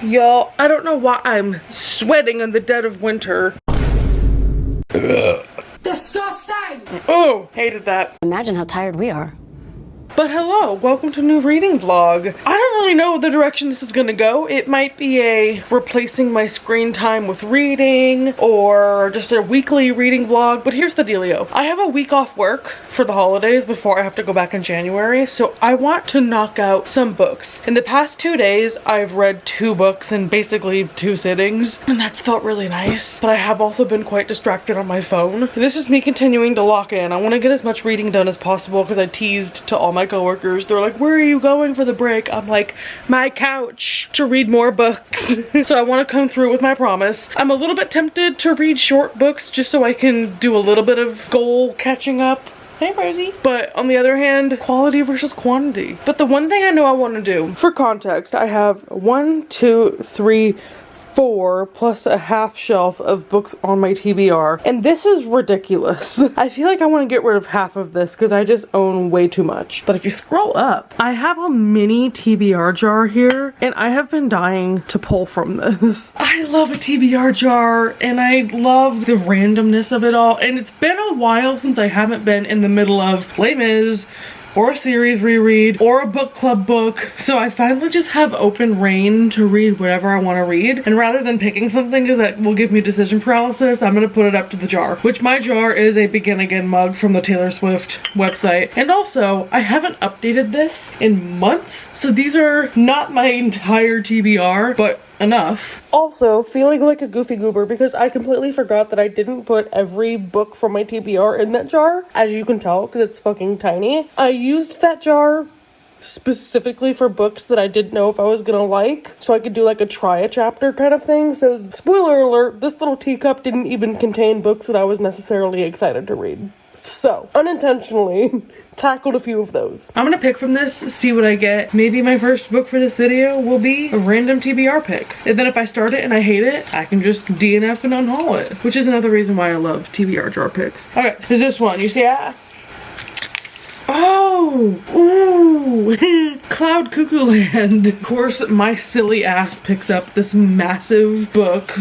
Y'all, I don't know why I'm sweating in the dead of winter. Disgusting! Oh, hated that. Imagine how tired we are. But hello, welcome to new reading vlog. I don't really know the direction this is gonna go. It might be a replacing my screen time with reading or just a weekly reading vlog, but here's the dealio. I have a week off work for the holidays before I have to go back in January, so I want to knock out some books. In the past 2 days, I've read 2 books in basically 2 sittings, and that's felt really nice, but I have also been quite distracted on my phone. This is me continuing to lock in. I want to get as much reading done as possible because I teased to all my coworkers. They're like, where are you going for the break? I'm like, my couch to read more books. So I want to come through with my promise. I'm a little bit tempted to read short books just so I can do a little bit of goal catching up. Hey, Rosie. But on the other hand, quality versus quantity. But the one thing I know I want to do, for context, I have 1, 2, 3, 4 plus a half shelf of books on my TBR, and this is ridiculous. I feel like I want to get rid of half of this because I just own way too much. But if you scroll up, I have a mini TBR jar here, and I have been dying to pull from this. I love a TBR jar, and I love the randomness of it all, and it's been a while since I haven't been in the middle of Les Mis, or a series reread, or a book club book, so I finally just have open reign to read whatever I want to read, and rather than picking something because that will give me decision paralysis, I'm gonna put it up to the jar, which my jar is a Begin Again mug from the Taylor Swift website. And also, I haven't updated this in months, so these are not my entire TBR, but enough. Also, feeling like a goofy goober because I completely forgot that I didn't put every book from my TBR in that jar, as you can tell, because it's fucking tiny. I used that jar specifically for books that I didn't know if I was gonna like, so I could do like a try a chapter kind of thing. So spoiler alert, this little teacup didn't even contain books that I was necessarily excited to read. So, unintentionally, tackled a few of those. I'm gonna pick from this, see what I get. Maybe my first book for this video will be a random TBR pick. And then if I start it and I hate it, I can just DNF and unhaul it. Which is another reason why I love TBR jar picks. Okay, there's this one. You see that? Oh! Ooh! Cloud Cuckoo Land. Of course, my silly ass picks up this massive book.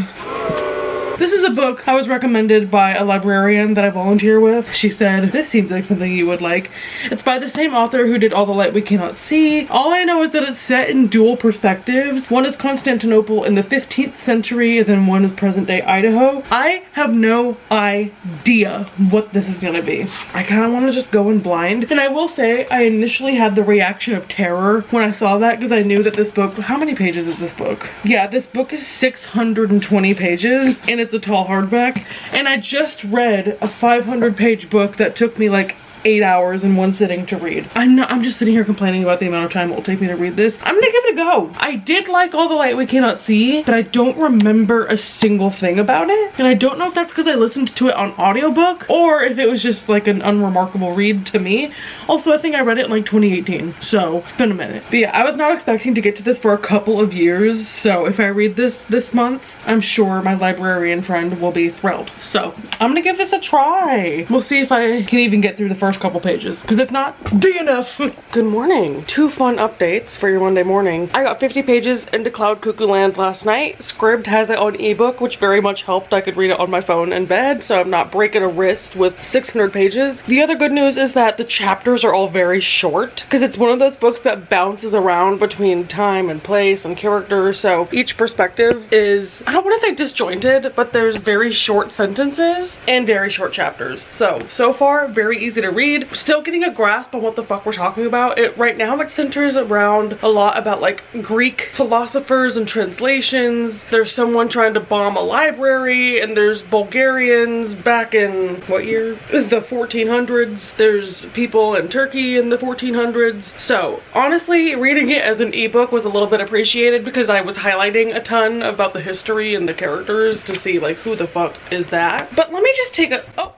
This is a book I was recommended by a librarian that I volunteer with. She said, this seems like something you would like. It's by the same author who did All the Light We Cannot See. All I know is that it's set in dual perspectives. One is Constantinople in the 15th century, and then one is present-day Idaho. I have no idea what this is gonna be. I kind of want to just go in blind. And I will say, I initially had the reaction of terror when I saw that because I knew that this book, how many pages is this book? Yeah, this book is 620 pages, and it's a tall hardback, and I just read a 500-page book that took me like 8 hours in one sitting to read. I'm just sitting here complaining about the amount of time it will take me to read this. I'm gonna give it a go. I did like All the Light We Cannot See, but I don't remember a single thing about it. And I don't know if that's because I listened to it on audiobook or if it was just like an unremarkable read to me. Also, I think I read it in like 2018, so it's been a minute. But yeah, I was not expecting to get to this for a couple of years, so if I read this month, I'm sure my librarian friend will be thrilled. So I'm gonna give this a try. We'll see if I can even get through the first couple pages, because if not, DNF. Good morning. 2 fun updates for your Monday morning. I got 50 pages into Cloud Cuckoo Land last night. Scribd has it on ebook, which very much helped. I could read it on my phone in bed, so I'm not breaking a wrist with 600 pages. The other good news is that the chapters are all very short, because it's one of those books that bounces around between time and place and character, so each perspective is, I don't want to say disjointed, but there's very short sentences and very short chapters. So far, very easy to read. Still getting a grasp on what the fuck we're talking about. Right now it centers around a lot about like Greek philosophers and translations. There's someone trying to bomb a library, and there's Bulgarians back in, what year? The 1400s. There's people in Turkey in the 1400s. So honestly, reading it as an ebook was a little bit appreciated because I was highlighting a ton about the history and the characters to see like who the fuck is that. But let me just take a, oh.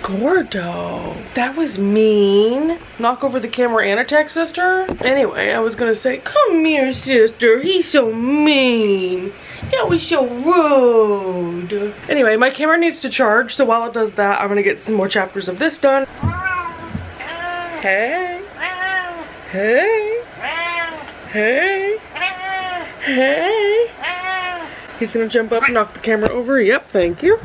Gordo. That was mean. Knock over the camera and attack sister? Anyway, I was gonna say, come here, sister. He's so mean. That was so rude. Anyway, my camera needs to charge, so while it does that, I'm gonna get some more chapters of this done. Hey. Hey. Hey. He's gonna jump up and knock the camera over. Yep, thank you.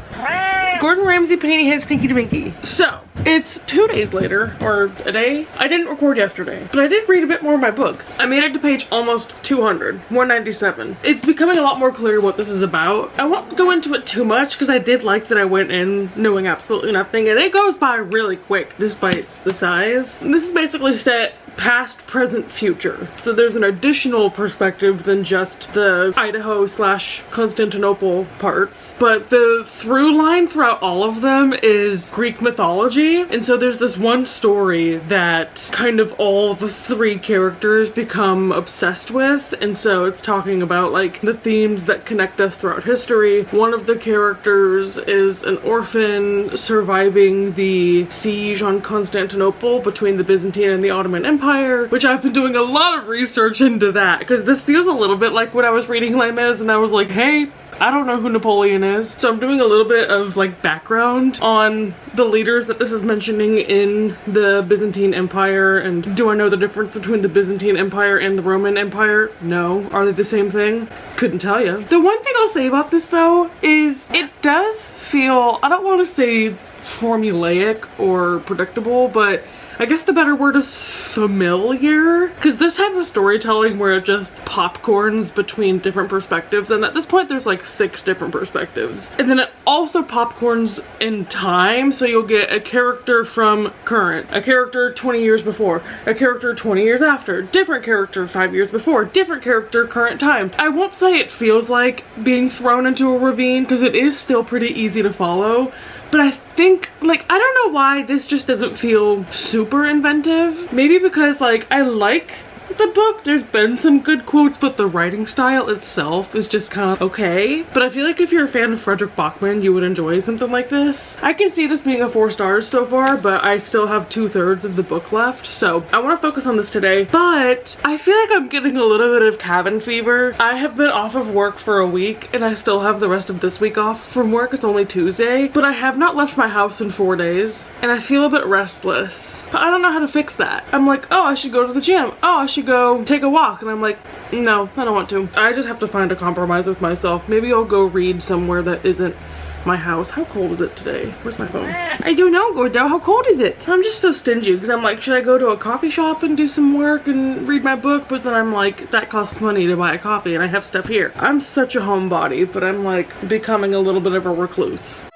Gordon Ramsay panty head stinky twinkie. So, it's 2 days later, or a day. I didn't record yesterday, but I did read a bit more of my book. I made it to page almost 200, 197. It's becoming a lot more clear what this is about. I won't go into it too much because I did like that I went in knowing absolutely nothing, and it goes by really quick despite the size. And this is basically set past, present, future. So there's an additional perspective than just the Idaho / Constantinople parts. But the through line throughout all of them is Greek mythology. And so there's this one story that kind of all the 3 characters become obsessed with. And so it's talking about like the themes that connect us throughout history. One of the characters is an orphan surviving the siege on Constantinople between the Byzantine and the Ottoman Empire, which I've been doing a lot of research into that because this feels a little bit like when I was reading Les Mis and I was like, hey, I don't know who Napoleon is. So I'm doing a little bit of like background on the leaders that this is mentioning in the Byzantine Empire, and do I know the difference between the Byzantine Empire and the Roman Empire? No. Are they the same thing? Couldn't tell you. The one thing I'll say about this though is it does feel, I don't want to say formulaic or predictable, but I guess the better word is familiar, because this type of storytelling where it just popcorns between different perspectives, and at this point there's like 6 different perspectives, and then it also popcorns in time, so you'll get a character from current, a character 20 years before, a character 20 years after, different character 5 years before, different character current time. I won't say it feels like being thrown into a ravine because it is still pretty easy to follow, but I think, like, I don't know why this just doesn't feel super inventive. Maybe because, like, I like the book. There's been some good quotes, but the writing style itself is just kind of okay. But I feel like if you're a fan of Frederick Bachman, you would enjoy something like this. I can see this being a 4 stars so far, but I still have 2/3 of the book left. So I want to focus on this today, but I feel like I'm getting a little bit of cabin fever. I have been off of work for a week and I still have the rest of this week off from work. It's only Tuesday, but I have not left my house in 4 days and I feel a bit restless. But I don't know how to fix that. I'm like, oh, I should go to the gym. Oh, I should go take a walk. And I'm like, no, I don't want to. I just have to find a compromise with myself. Maybe I'll go read somewhere that isn't my house. How cold is it today? Where's my phone? I don't know, Gordo. How cold is it? I'm just so stingy because I'm like, should I go to a coffee shop and do some work and read my book? But then I'm like, that costs money to buy a coffee and I have stuff here. I'm such a homebody, but I'm like becoming a little bit of a recluse.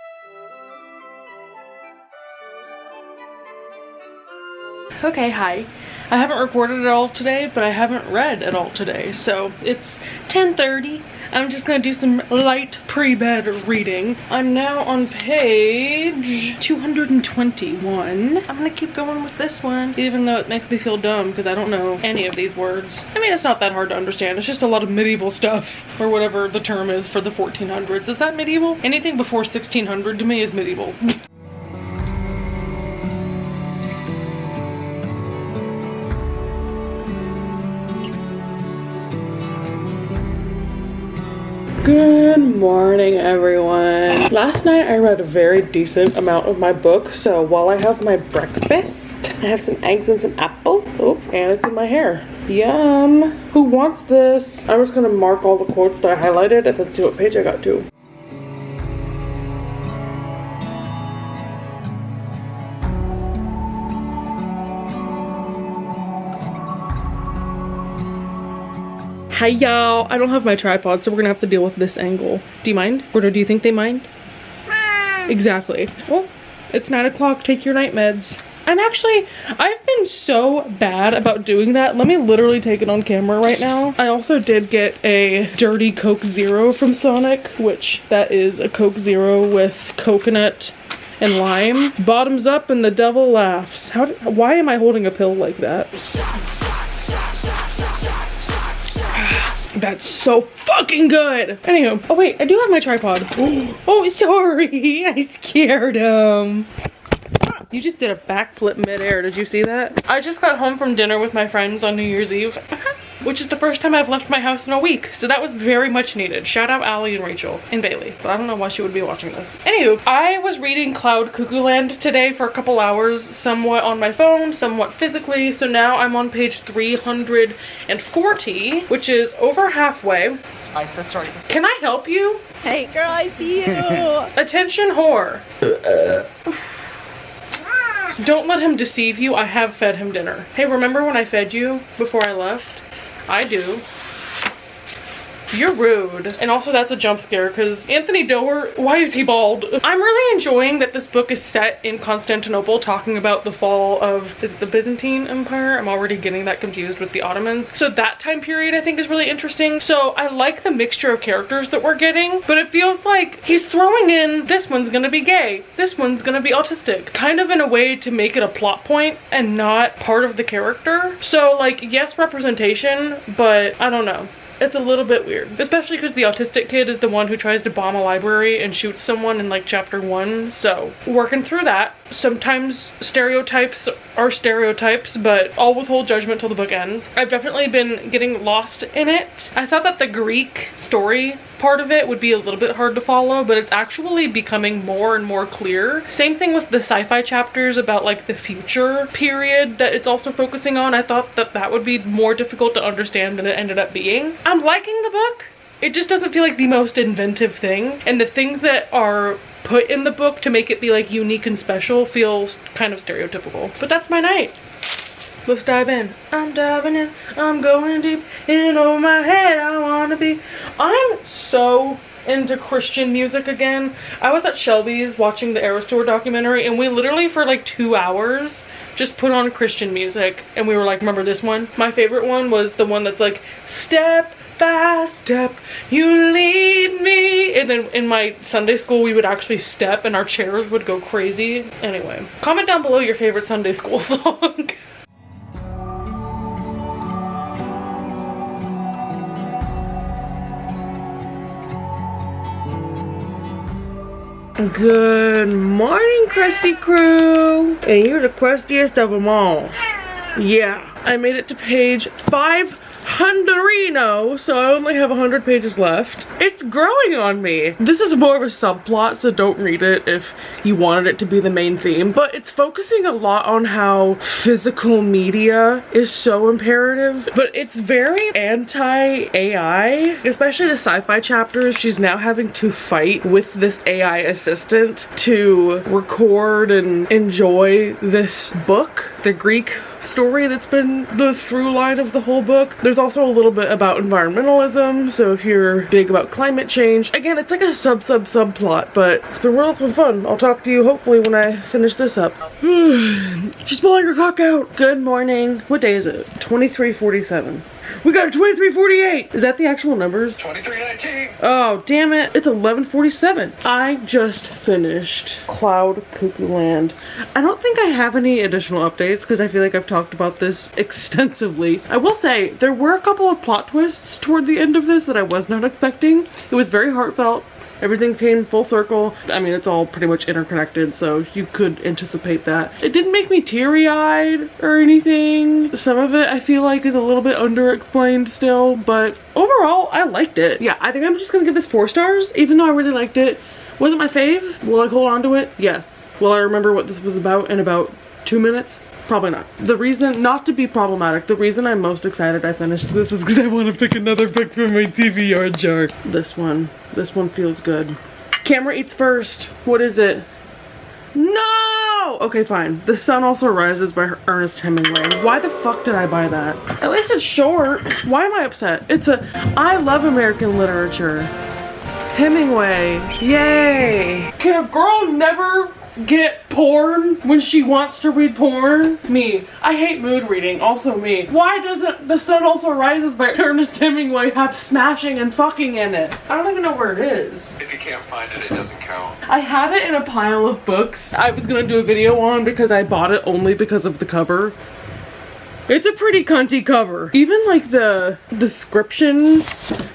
Okay, hi. I haven't recorded at all today, but I haven't read at all today. So it's 10:30. I'm just gonna do some light pre-bed reading. I'm now on page 221. I'm gonna keep going with this one, even though it makes me feel dumb because I don't know any of these words. I mean, it's not that hard to understand. It's just a lot of medieval stuff, or whatever the term is for the 1400s. Is that medieval? Anything before 1600 to me is medieval. Good morning, everyone. Last night I read a very decent amount of my book, so while I have my breakfast, I have some eggs and some apples. Oh, and it's in my hair. Yum. Who wants this? I'm just gonna mark all the quotes that I highlighted and then see what page I got to. Hi y'all, I don't have my tripod, so we're gonna have to deal with this angle. Do you mind? Or do you think they mind? Exactly. Well, it's 9 o'clock, take your night meds. I've been so bad about doing that. Let me literally take it on camera right now. I also did get a dirty Coke Zero from Sonic, which that is a Coke Zero with coconut and lime. Bottoms up and the devil laughs. Why am I holding a pill like that? That's so fucking good. Anywho, oh wait, I do have my tripod. Oh, sorry, I scared him. You just did a backflip midair, did you see that? I just got home from dinner with my friends on New Year's Eve. which is the first time I've left my house in a week. So that was very much needed. Shout out Allie and Rachel and Bailey, but I don't know why she would be watching this. Anywho, I was reading Cloud Cuckoo Land today for a couple hours, somewhat on my phone, somewhat physically. So now I'm on page 340, which is over halfway. Hi, sister. Can I help you? Hey girl, I see you. Attention whore. Don't let him deceive you. I have fed him dinner. Hey, remember when I fed you before I left? I do. You're rude. And also that's a jump scare because Anthony Doerr, why is he bald? I'm really enjoying that this book is set in Constantinople, talking about the fall of, is it the Byzantine Empire? I'm already getting that confused with the Ottomans. So that time period I think is really interesting. So I like the mixture of characters that we're getting, but it feels like he's throwing in, this one's gonna be gay, this one's gonna be autistic, kind of in a way to make it a plot point and not part of the character. So like, yes, representation, but I don't know. It's a little bit weird, especially because the autistic kid is the one who tries to bomb a library and shoots someone in like chapter 1. So working through that. Sometimes stereotypes are stereotypes, but I'll withhold judgment till the book ends. I've definitely been getting lost in it. I thought that the Greek story part of it would be a little bit hard to follow, but it's actually becoming more and more clear. Same thing with the sci-fi chapters about like the future period that it's also focusing on. I thought that that would be more difficult to understand than it ended up being. I'm liking the book. It just doesn't feel like the most inventive thing, and the things that are put in the book to make it be like unique and special feels kind of stereotypical. But that's my night. Let's dive in. I'm diving in, I'm going deep in over my head, I wanna be. I'm so into Christian music again. I was at Shelby's watching the Aerostore documentary, and we literally for like 2 hours just put on Christian music, and we were like, remember this one? My favorite one was the one that's like, step by step you lead me, and then in my Sunday school we would actually step and our chairs would go crazy. Anyway, comment down below your favorite Sunday school song. Good morning, crusty crew, and you're the crustiest of them all. Yeah, I made it to page 500, so I only have 100 pages left. It's growing on me. This is more of a subplot, so don't read it if you wanted it to be the main theme, but it's focusing a lot on how physical media is so imperative, but it's very anti-AI, especially the sci-fi chapters. She's now having to fight with this AI assistant to record and enjoy this book, the Greek story that's been the through line of the whole book. There's also a little bit about environmentalism, so if you're big about climate change, again, it's like a subplot, but it's been lots of fun. I'll talk to you hopefully when I finish this up. She's pulling her cock out. Good morning. What day is it? 23:47. We got a 23:48. Is that the actual numbers? 23:19. Oh, damn it. It's 11:47. I just finished Cloud Cuckoo Land. I don't think I have any additional updates because I feel like I've talked about this extensively. I will say there were a couple of plot twists toward the end of this that I was not expecting. It was very heartfelt. Everything came full circle. I mean, it's all pretty much interconnected, so you could anticipate that. It didn't make me teary-eyed or anything. Some of it I feel like is a little bit underexplained still, but overall, I liked it. Yeah, I think I'm just gonna give this 4 stars, even though I really liked it. Was it my fave? Will I hold on to it? Yes. Will I remember what this was about in about 2 minutes? Probably not. The reason, not to be problematic, the reason I'm most excited I finished this is because I want to pick another book from my TBR jar. This one feels good. Camera eats first. What is it? No! Okay, fine. The Sun Also Rises by Ernest Hemingway. Why the fuck did I buy that? At least it's short. Why am I upset? I love American literature. Hemingway. Yay! Can a girl never get porn when she wants to read porn? Me. I hate mood reading. Also me. Why doesn't The Sun Also Rises by Ernest Hemingway have smashing and fucking in it? I don't even know where it is. If you can't find it, it doesn't count. I have it in a pile of books I was gonna do a video on because I bought it only because of the cover. It's a pretty cunty cover. Even like the description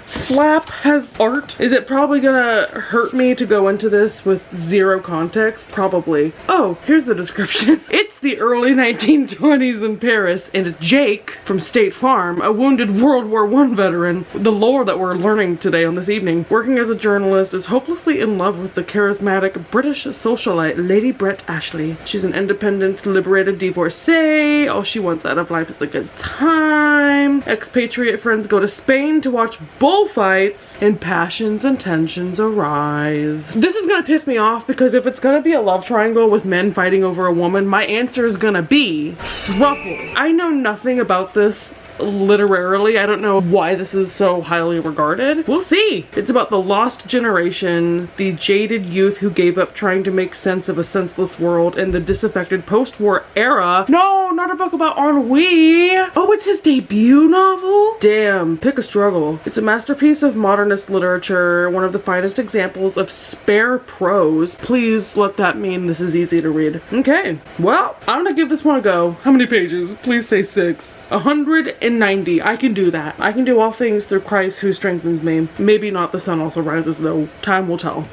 flap has art. Is it probably gonna hurt me to go into this with zero context? Probably. Oh, here's the description. It's the early 1920s in Paris, and Jake from State Farm, a wounded World War I veteran, the lore that we're learning today on this evening, working as a journalist, is hopelessly in love with the charismatic British socialite Lady Brett Ashley. She's an independent, liberated divorcee. All she wants out of life is a good time. Expatriate friends go to Spain to watch bullfights, and passions and tensions arise. This is gonna piss me off because if it's gonna be a love triangle with men fighting over a woman, my answer is gonna be throuple. I know nothing about this literarily. I don't know why this is so highly regarded. We'll see. It's about the lost generation, the jaded youth who gave up trying to make sense of a senseless world, and the disaffected post-war era. No, not a book about ennui. Oh, it's his debut novel? Damn, pick a struggle. It's a masterpiece of modernist literature, one of the finest examples of spare prose. Please let that mean this is easy to read. Okay, well, I'm gonna give this one a go. How many pages? Please say 6. 190. I can do that. I can do all things through Christ who strengthens me. Maybe not The Sun Also Rises though. Time will tell.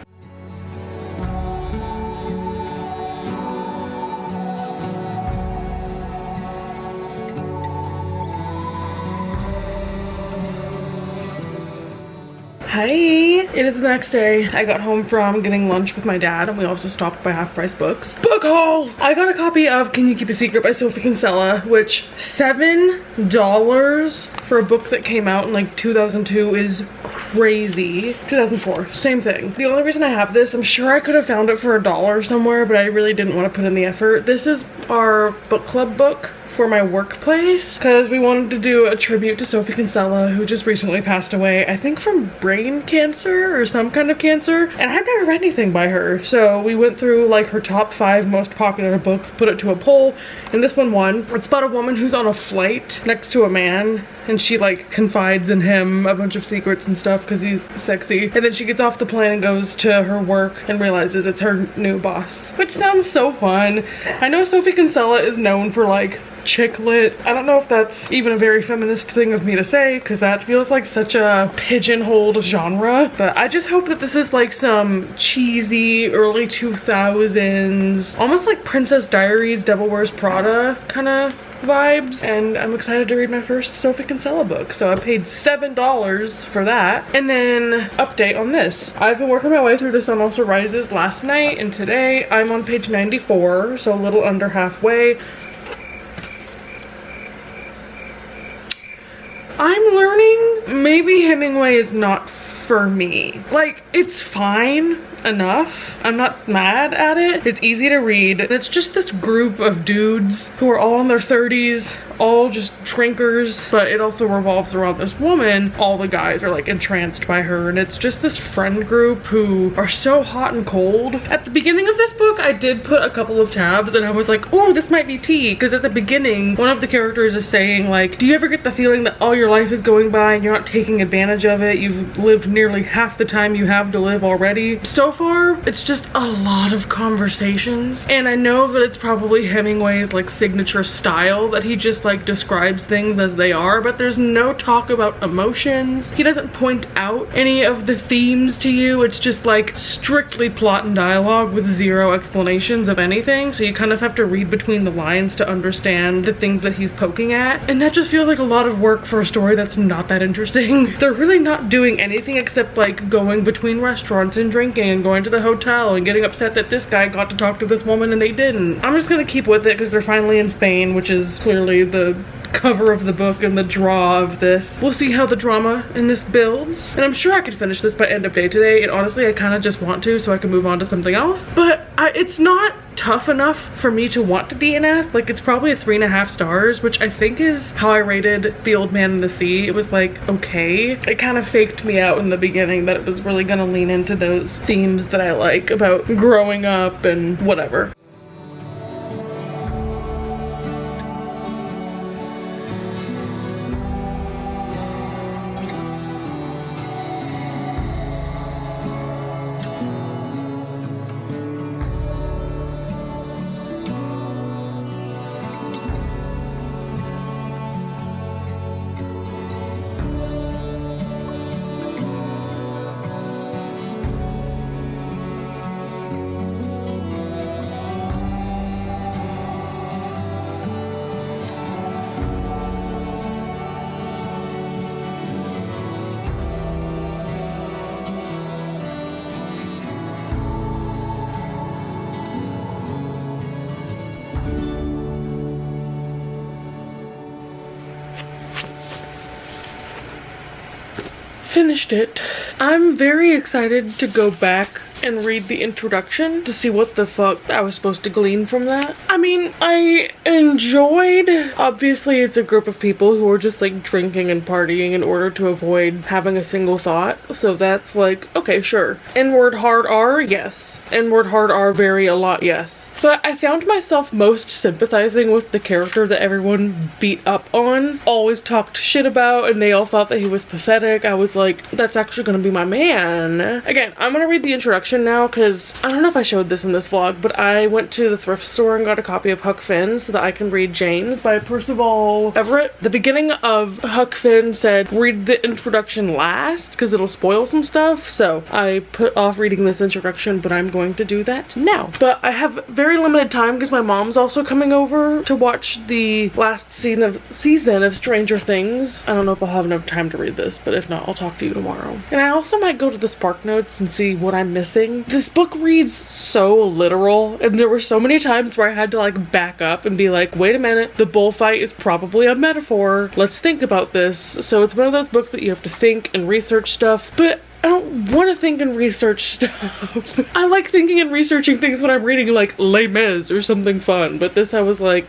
Hi! It is the next day. I got home from getting lunch with my dad, and we also stopped by Half Price Books. Book haul! I got a copy of Can You Keep a Secret by Sophie Kinsella, which $7 for a book that came out in like 2002 is crazy. 2004, same thing. The only reason I have this, I'm sure I could have found it for $1 somewhere, but I really didn't want to put in the effort. This is our book club book for my workplace because we wanted to do a tribute to Sophie Kinsella, who just recently passed away, I think from brain cancer or some kind of cancer, and I've never read anything by her. So we went through like her top 5 most popular books, put it to a poll, and this one won. It's about a woman who's on a flight next to a man, and she like confides in him a bunch of secrets and stuff because he's sexy, and then she gets off the plane and goes to her work and realizes it's her new boss, which sounds so fun. I know Sophie Kinsella is known for like chick lit. I don't know if that's even a very feminist thing of me to say because that feels like such a pigeonholed genre, but I just hope that this is like some cheesy early 2000s, almost like Princess Diaries, Devil Wears Prada kind of vibes, and I'm excited to read my first Sophie Kinsella book. So I paid $7 for that. And then update on this. I've been working my way through The Sun Also Rises last night, and today I'm on page 94, so a little under halfway. I'm learning maybe Hemingway is not for me. Like, it's fine enough. I'm not mad at it. It's easy to read. It's just this group of dudes who are all in their 30s, all just drinkers, but it also revolves around this woman. All the guys are like entranced by her, and it's just this friend group who are so hot and cold. At the beginning of this book, I did put a couple of tabs, and I was like, oh, this might be tea, because at the beginning, one of the characters is saying like, do you ever get the feeling that all your life is going by and you're not taking advantage of it? You've lived nearly half the time you have to live already. So far, it's just a lot of conversations, and I know that it's probably Hemingway's like signature style that he just like describes things as they are, but there's no talk about emotions. He doesn't point out any of the themes to you. It's just like strictly plot and dialogue with zero explanations of anything, so you kind of have to read between the lines to understand the things that he's poking at, and that just feels like a lot of work for a story that's not that interesting. They're really not doing anything except like going between restaurants and drinking and going to the hotel and getting upset that this guy got to talk to this woman and they didn't. I'm just gonna keep with it because they're finally in Spain, which is clearly the cover of the book and the draw of this. We'll see how the drama in this builds, and I'm sure I could finish this by end of day today, and honestly I kind of just want to so I can move on to something else, but it's not tough enough for me to want to DNF. Like, it's probably a 3.5 stars, which I think is how I rated The Old Man and the Sea. It was like okay. It kind of faked me out in the beginning that it was really gonna lean into those themes that I like about growing up and whatever. finished it. I'm very excited to go back and read the introduction to see what the fuck I was supposed to glean from that. I mean, I enjoyed, obviously it's a group of people who are just like drinking and partying in order to avoid having a single thought. So that's like, okay, sure. N-word hard R, yes. N-word hard R very a lot, yes. But I found myself most sympathizing with the character that everyone beat up on, always talked shit about, and they all thought that he was pathetic. I was like, that's actually gonna be my man. Again, I'm gonna read the introduction now because I don't know if I showed this in this vlog, but I went to the thrift store and got a copy of Huck Finn so that I can read James by Percival Everett. The beginning of Huck Finn said read the introduction last because it'll spoil some stuff, so I put off reading this introduction, but I'm going to do that now. But I have very limited time because my mom's also coming over to watch the last season of Stranger Things. I don't know if I'll have enough time to read this, but if not, I'll talk to you tomorrow. And I also might go to the Spark Notes and see what I'm missing. This book reads so literal, and there were so many times where I had to like back up and be like, wait a minute, the bullfight is probably a metaphor. Let's think about this. So it's one of those books that you have to think and research stuff, but I don't want to think and research stuff. I like thinking and researching things when I'm reading like Les Mis or something fun, but this I was like,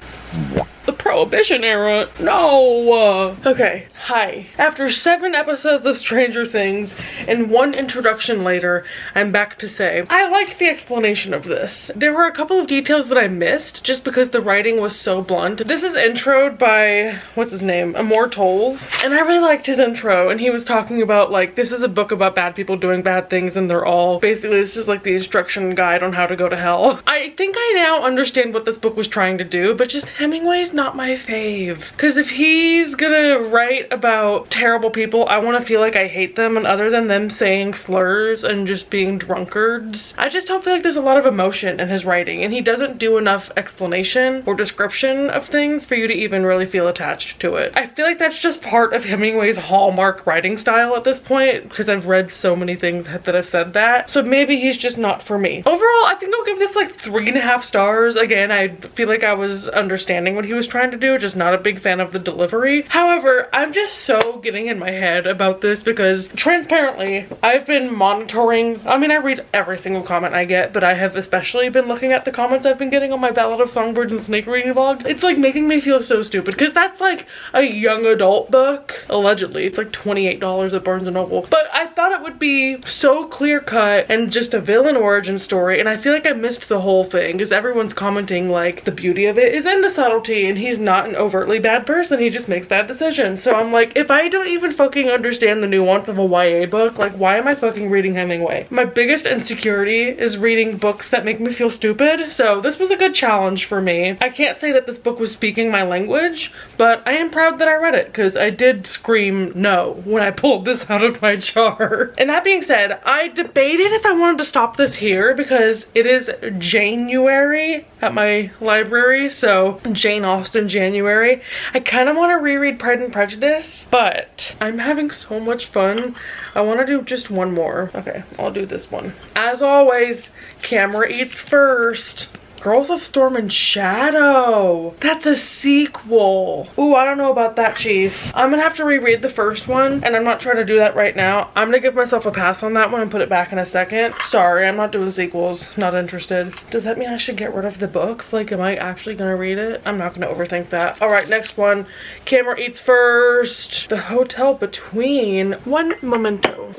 the Prohibition era? No! Okay, hi. After 7 episodes of Stranger Things and 1 introduction later, I'm back to say, I liked the explanation of this. There were a couple of details that I missed just because the writing was so blunt. This is introed by, what's his name? Amor Tolls. And I really liked his intro, and he was talking about like, this is a book about bad people doing bad things, and they're all, basically it's just like the instruction guide on how to go to hell. I think I now understand what this book was trying to do, but just Hemingway's not my fave. Because if he's gonna write about terrible people, I want to feel like I hate them, and other than them saying slurs and just being drunkards, I just don't feel like there's a lot of emotion in his writing, and he doesn't do enough explanation or description of things for you to even really feel attached to it. I feel like that's just part of Hemingway's hallmark writing style at this point, because I've read so many things that have said that, so maybe he's just not for me. Overall, I think I'll give this like 3.5 stars. Again, I feel like I was understanding what he was trying to do, just not a big fan of the delivery. However, I'm just so getting in my head about this because transparently, I've been monitoring, I mean, I read every single comment I get, but I have especially been looking at the comments I've been getting on my Ballad of Songbirds and Snake reading vlog. It's like making me feel so stupid because that's like a young adult book, allegedly. It's like $28 at Barnes & Noble. But I thought it would be so clear-cut and just a villain origin story, and I feel like I missed the whole thing because everyone's commenting like the beauty of it is in the subtlety, and he's not an overtly bad person, he just makes bad decisions. So I'm like, if I don't even fucking understand the nuance of a YA book, like why am I fucking reading Hemingway? My biggest insecurity is reading books that make me feel stupid, so this was a good challenge for me. I can't say that this book was speaking my language, but I am proud that I read it because I did scream no when I pulled this out of my jar. And that being said, I debated if I wanted to stop this here because it is January at my library, so Jane Austen January. I kind of want to reread Pride and Prejudice, but I'm having so much fun. I want to do just one more. Okay, I'll do this one. As always, camera eats first. Girls of Storm and Shadow. That's a sequel. Ooh, I don't know about that, Chief. I'm gonna have to reread the first one, and I'm not trying to do that right now. I'm gonna give myself a pass on that one and put it back in a second. Sorry, I'm not doing sequels. Not interested. Does that mean I should get rid of the books? Like, am I actually gonna read it? I'm not gonna overthink that. All right, next one. Camera eats first. The Hotel Between. One momento.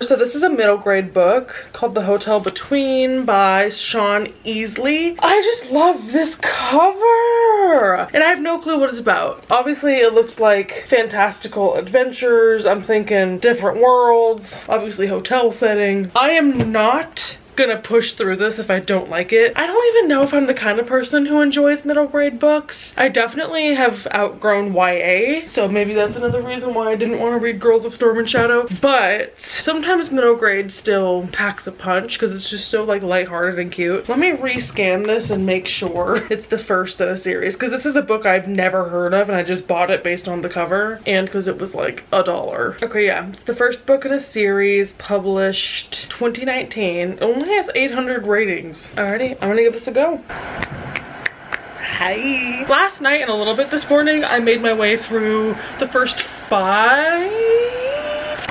So this is a middle grade book called The Hotel Between by Sean Easley. I just love this cover! And I have no clue what it's about. Obviously it looks like fantastical adventures. I'm thinking different worlds. Obviously hotel setting. I am not gonna push through this if I don't like it. I don't even know if I'm the kind of person who enjoys middle grade books. I definitely have outgrown YA, so maybe that's another reason why I didn't want to read Girls of Storm and Shadow, but sometimes middle grade still packs a punch because it's just so like lighthearted and cute. Let me rescan this and make sure it's the first in a series because this is a book I've never heard of and I just bought it based on the cover and because it was like $1. Okay, yeah, it's the first book in a series published 2019. Only has 800 ratings. Alrighty, I'm gonna give this a go. Hi. Last night and a little bit this morning, I made my way through the first 5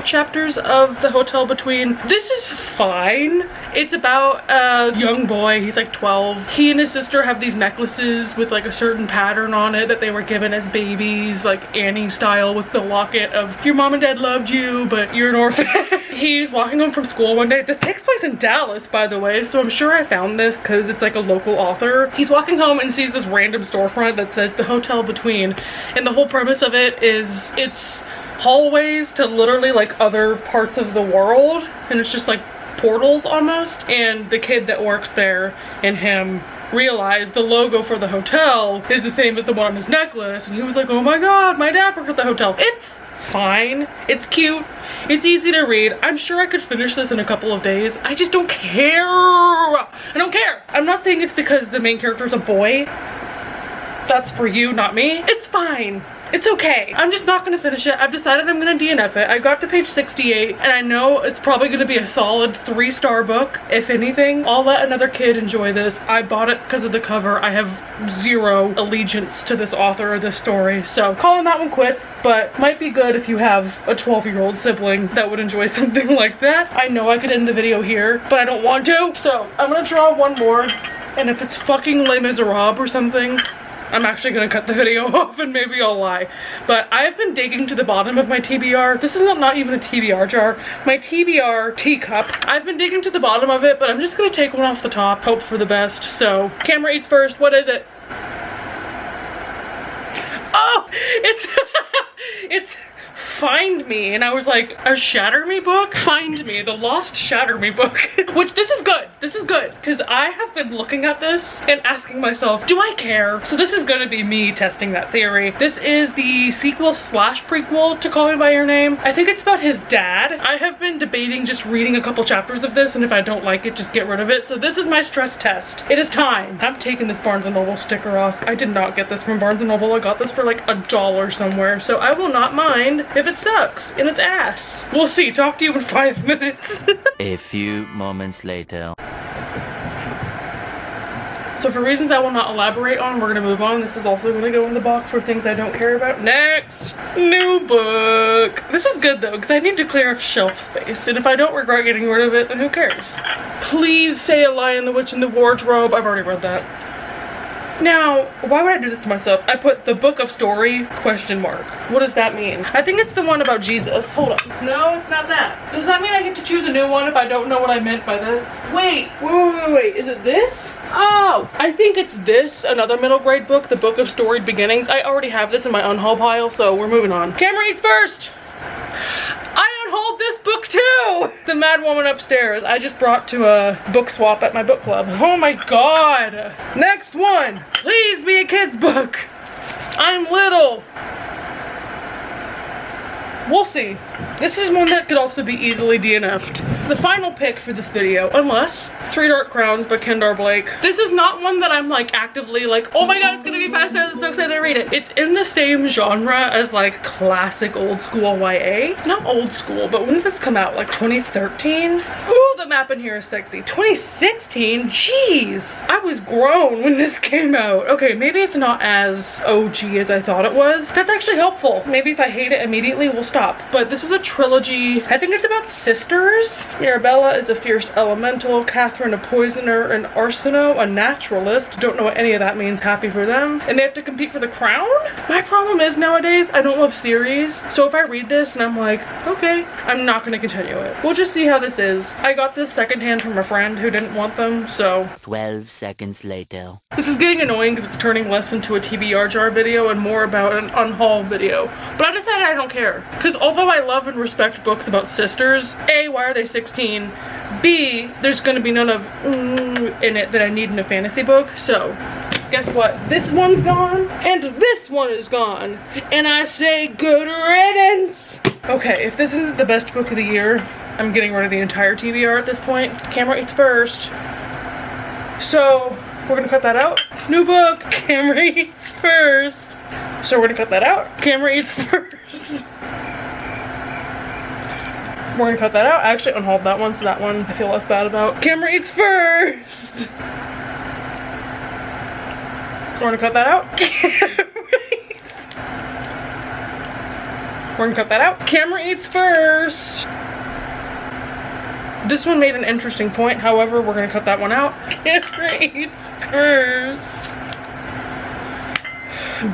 chapters of The Hotel Between. This is fine. It's about a young boy, he's like 12. He and his sister have these necklaces with like a certain pattern on it that they were given as babies, like Annie style, with the locket of your mom and dad loved you, but you're an orphan. He's walking home from school one day. This takes place in Dallas, by the way, so I'm sure I found this because it's like a local author. He's walking home and sees this random storefront that says The Hotel Between, and the whole premise of it is it's hallways to literally like other parts of the world, and it's just like portals almost. And the kid that works there and him realized the logo for the hotel is the same as the one on his necklace, and he was like, oh my god, my dad worked at the hotel. It's fine, it's cute, it's easy to read. I'm sure I could finish this in a couple of days. I just don't care. I don't care. I'm not saying it's because the main character is a boy. That's for you, not me. It's fine. It's okay. I'm just not gonna finish it. I've decided I'm gonna DNF it. I got to page 68 and I know it's probably gonna be a solid 3-star book. If anything, I'll let another kid enjoy this. I bought it because of the cover. I have zero allegiance to this author or this story, so calling that one quits, but might be good if you have a 12-year-old sibling that would enjoy something like that. I know I could end the video here, but I don't want to, so I'm gonna draw one more, and if it's fucking Les Miserables or something, I'm actually gonna cut the video off and maybe I'll lie. But I've been digging to the bottom of my TBR. This is not even a TBR jar. My TBR teacup. I've been digging to the bottom of it, but I'm just gonna take one off the top, hope for the best. So, camera eats first. What is it? Oh, it's Find Me, and I was like, a Shatter Me book? Find Me, the lost Shatter Me book. Which, this is good, because I have been looking at this and asking myself, do I care? So this is gonna be me testing that theory. This is the sequel / prequel to Call Me By Your Name. I think it's about his dad. I have been debating just reading a couple chapters of this, and if I don't like it, just get rid of it. So this is my stress test. It is time. I'm taking this Barnes & Noble sticker off. I did not get this from Barnes & Noble. I got this for like $1 somewhere, so I will not mind if it sucks in its ass. We'll see. Talk to you in 5 minutes. A few moments later. So for reasons I will not elaborate on, we're gonna move on. This is also gonna go in the box for things I don't care about. Next, new book. This is good though, because I need to clear up shelf space, and if I don't regret getting rid of it, then who cares? Please say A Lion, the Witch, and the Wardrobe. I've already read that. Now, why would I do this to myself? I put the book of story ? What does that mean? I think it's the one about Jesus. Hold on. No, it's not that. Does that mean I get to choose a new one if I don't know what I meant by this? Wait. Is it this? Oh, I think it's this, another middle grade book, the Book of Storied Beginnings. I already have this in my unhaul pile, so we're moving on. Camera eats first. I unhauled this book too! The Mad Woman Upstairs. I just brought to a book swap at my book club. Oh my god! Next one! Please be a kid's book! I'm little! We'll see. This is one that could also be easily DNF'd. The final pick for this video, unless Three Dark Crowns by Kendar Blake. This is not one that I'm like actively like, oh my god, it's gonna be 5 stars, I'm so excited to read it. It's in the same genre as like classic old school YA. Not old school, but when did this come out? Like 2013? Ooh, the map in here is sexy. 2016? Jeez, I was grown when this came out. Okay, maybe it's not as OG as I thought it was. That's actually helpful. Maybe if I hate it immediately, we'll stop. But this is a trilogy. I think it's about sisters. Mirabella is a fierce elemental, Catherine a poisoner, and Arsino a naturalist. Don't know what any of that means. Happy for them. And they have to compete for the crown? My problem is nowadays I don't love series. So if I read this and I'm like, okay, I'm not gonna continue it. We'll just see how this is. I got this secondhand from a friend who didn't want them, so. 12 seconds later. This is getting annoying because it's turning less into a TBR jar video and more about an unhaul video. But I decided I don't care. Because although I love and respect books about sisters, A, why are they 16? B, there's gonna be none of in it that I need in a fantasy book. So, guess what? This one's gone, and this one is gone. And I say good riddance! Okay, if this isn't the best book of the year, I'm getting rid of the entire TBR at this point. Camera eats first. So, we're gonna cut that out. New book, camera eats first. So we're gonna cut that out. Camera eats first. We're gonna cut that out. I actually unhauled that one, so that one I feel less bad about. Camera eats first. We're gonna cut that out. We're gonna cut that out. Camera eats first. This one made an interesting point, however, we're gonna cut that one out. Camera eats first.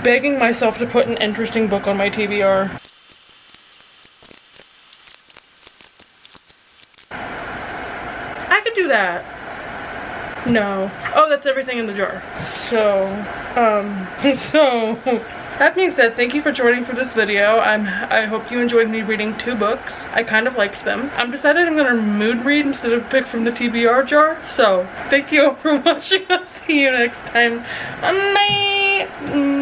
Begging myself to put an interesting book on my TBR. I could do that. No. Oh, that's everything in the jar. So, that being said, thank you for joining for this video. I hope you enjoyed me reading 2 books. I kind of liked them. I'm decided I'm gonna mood read instead of pick from the TBR jar. So, thank you all for watching. I'll see you next time. Bye!